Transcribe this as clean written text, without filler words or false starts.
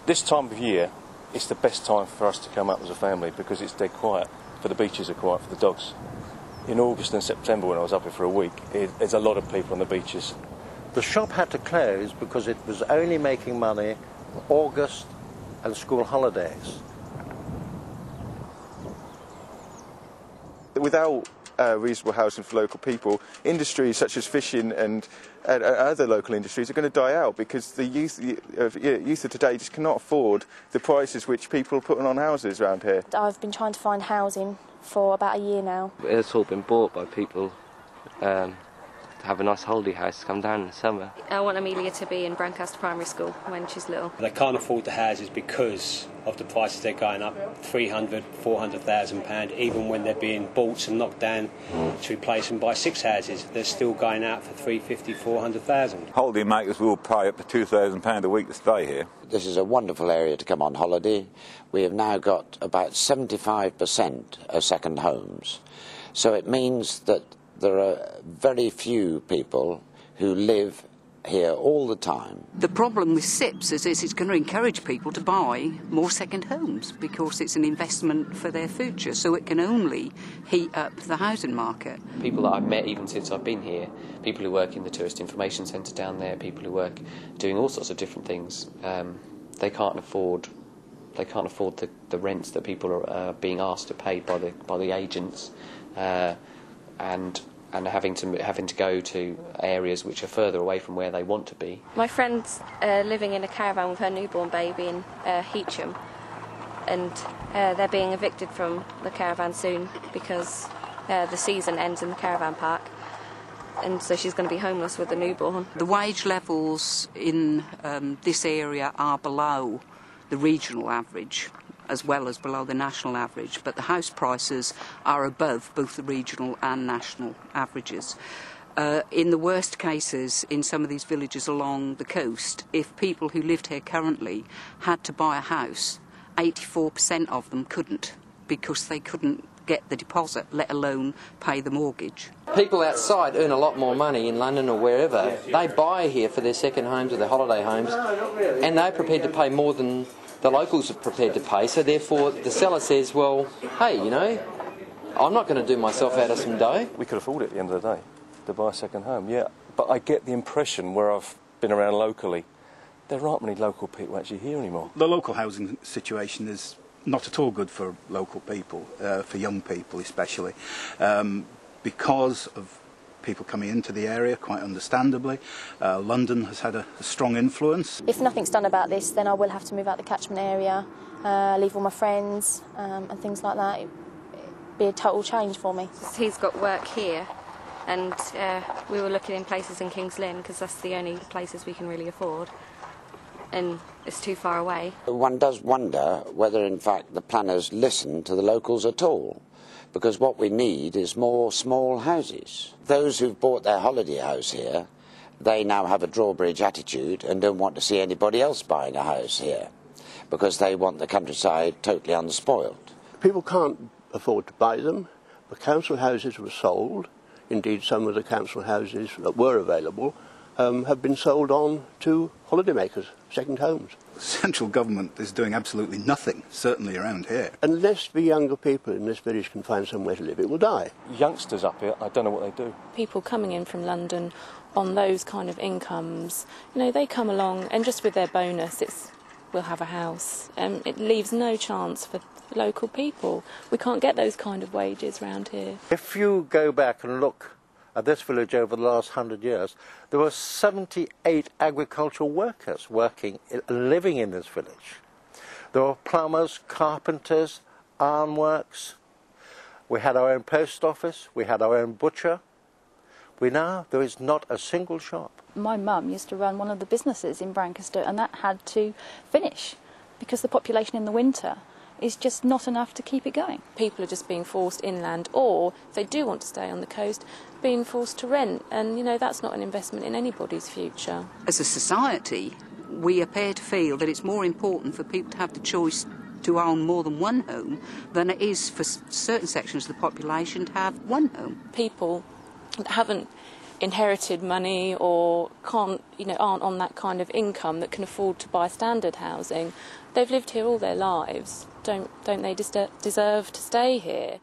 This time of year, it's the best time for us to come up as a family because it's dead quiet. For the beaches are quiet, for the dogs. In August and September, when I was up here for a week, there's a lot of people on the beaches. The shop had to close because it was only making money August and school holidays. Without reasonable housing for local people, industries such as fishing and other local industries are going to die out because the youth of today just cannot afford the prices which people are putting on houses around here. I've been trying to find housing for about a year now. It's all been bought by people to have a nice holiday house to come down in the summer. I want Amelia to be in Brancaster Primary School when she's little. They can't afford the houses because of the prices they're going up, £300,000, £400,000, even when they're being bought and knocked down to replace them by 6 houses. They're still going out for £350,000, £400,000. Holiday makers will pay up to £2,000 a week to stay here. This is a wonderful area to come on holiday. We have now got about 75% of second homes. So it means that there are very few people who live here all the time. The problem with SIPs is it's going to encourage people to buy more second homes because it's an investment for their future, so it can only heat up the housing market. People that I've met even since I've been here, people who work in the Tourist Information Centre down there, people who work doing all sorts of different things, they can't afford the rents that people are being asked to pay by the agents, and having to go to areas which are further away from where they want to be. My friend's living in a caravan with her newborn baby in Heacham, and they're being evicted from the caravan soon because the season ends in the caravan park, and so she's going to be homeless with the newborn. The wage levels in this area are below the regional average, as well as below the national average, but the house prices are above both the regional and national averages. In the worst cases, in some of these villages along the coast, if people who lived here currently had to buy a house, 84% of them couldn't, because they couldn't get the deposit, let alone pay the mortgage. People outside earn a lot more money in London or wherever. They buy here for their second homes or their holiday homes, and they're prepared to pay more than the locals are prepared to pay, so therefore the seller says, well, hey, you know, I'm not going to do myself out of some dough. We could afford it at the end of the day, to buy a second home, yeah. But I get the impression, where I've been around locally, there aren't many local people actually here anymore. The local housing situation is not at all good for local people, for young people especially, because of people coming into the area, quite understandably. London has had a strong influence. If nothing's done about this, then I will have to move out the catchment area, leave all my friends and things like that. It'd be a total change for me. He's got work here, and we were looking in places in King's Lynn because that's the only places we can really afford, and it's too far away. One does wonder whether in fact the planners listen to the locals at all, because what we need is more small houses. Those who've bought their holiday house here, they now have a drawbridge attitude and don't want to see anybody else buying a house here, because they want the countryside totally unspoiled. People can't afford to buy them. The council houses were sold. Indeed, some of the council houses that were available have been sold on to holidaymakers, second homes. The central government is doing absolutely nothing, certainly around here. Unless the younger people in this village can find somewhere to live, it will die. Youngsters up here, I don't know what they do. People coming in from London on those kind of incomes, you know, they come along and just with their bonus, we'll have a house. It leaves no chance for local people. We can't get those kind of wages around here. If you go back and look at this village over the last 100 years, there were 78 agricultural workers living in this village. There were plumbers, carpenters, ironworks. We had our own post office, we had our own butcher. There is not a single shop. My mum used to run one of the businesses in Brancaster, and that had to finish because the population in the winter is just not enough to keep it going. People are just being forced inland, or if they do want to stay on the coast, being forced to rent, and you know, that's not an investment in anybody's future. As a society, we appear to feel that it's more important for people to have the choice to own more than one home than it is for certain sections of the population to have one home. People haven't inherited money or aren't on that kind of income that can afford to buy standard housing. They've lived here all their lives. Don't they deserve to stay here?